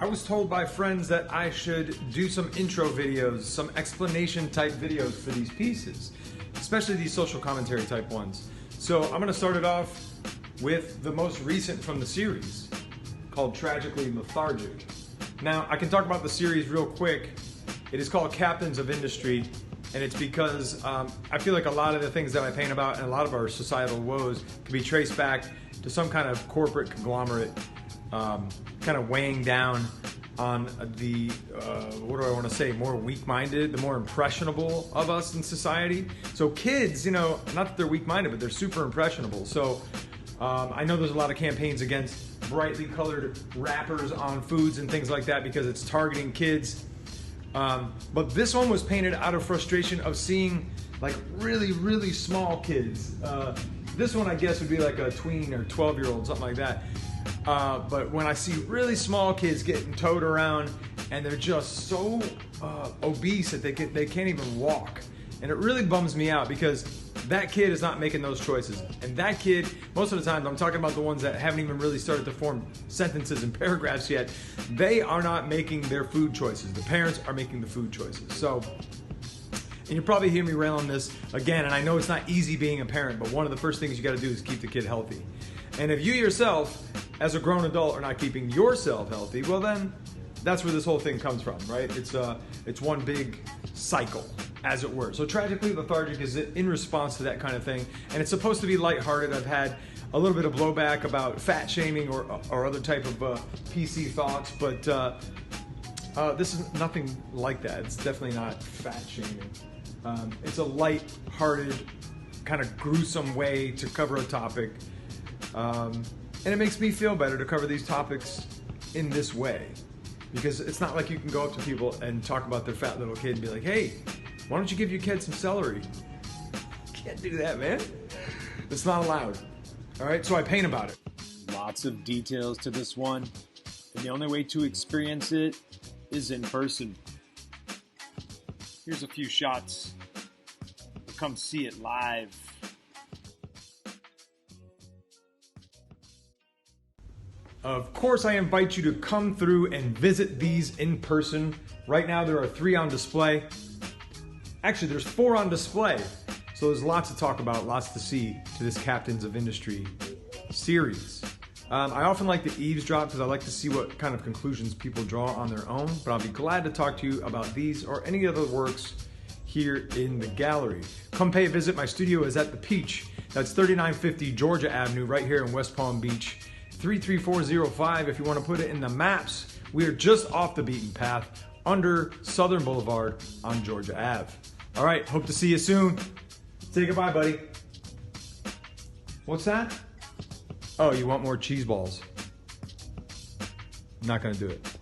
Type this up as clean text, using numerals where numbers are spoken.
I was told by friends that I should do some intro videos, some explanation type videos for these pieces, especially these social commentary type ones. So I'm going to start it off with the most recent from the series, called Tragically Lethargic. Now, I can talk about the series real quick. It is called Captains of Industry, and it's because I feel like a lot of the things that I paint about and a lot of our societal woes can be traced back to some kind of corporate conglomerate kind of weighing down on the, what do I want to say, more weak-minded, the more impressionable of us in society. So kids, you know, not that they're weak-minded, but they're super impressionable. So I know there's a lot of campaigns against brightly colored wrappers on foods and things like that because it's targeting kids. But this one was painted out of frustration of seeing like really, really small kids. This one I guess would be like a tween or 12-year-old, something like that. But when I see really small kids getting towed around and they're just so obese that they can't even walk. And it really bums me out because that kid is not making those choices. And that kid, most of the time, I'm talking about the ones that haven't even really started to form sentences and paragraphs yet, they are not making their food choices. The parents are making the food choices. So, and you'll probably hear me rail on this again, and I know it's not easy being a parent, but one of the first things you gotta do is keep the kid healthy. And if you yourself, as a grown adult, are not keeping yourself healthy, well then, that's where this whole thing comes from, right? It's one big cycle, as it were. So Tragically Lethargic is in response to that kind of thing, and it's supposed to be lighthearted. I've had a little bit of blowback about fat shaming or other type of PC thoughts, but this is nothing like that. It's definitely not fat shaming. It's a light-hearted, kind of gruesome way to cover a topic. And it makes me feel better to cover these topics in this way. Because it's not like you can go up to people and talk about their fat little kid and be like, hey, why don't you give your kid some celery? Can't do that, man. It's not allowed. All right, so I paint about it. Lots of details to this one, and the only way to experience it is in person. Here's a few shots. Come see it live. Of course, I invite you to come through and visit these in person. Right now, there are 3 on display. Actually, there's 4 on display. So there's lots to talk about, lots to see to this Captains of Industry series. I often like to eavesdrop because I like to see what kind of conclusions people draw on their own, but I'll be glad to talk to you about these or any other works here in the gallery. Come pay a visit. My studio is at the Peach. That's 3950 Georgia Avenue right here in West Palm Beach. 33405 if you want to put it in the maps. We are just off the beaten path under Southern Boulevard on Georgia Ave. All right, hope to see you soon. Say goodbye, buddy. What's that? Oh, you want more cheese balls? I'm not gonna do it.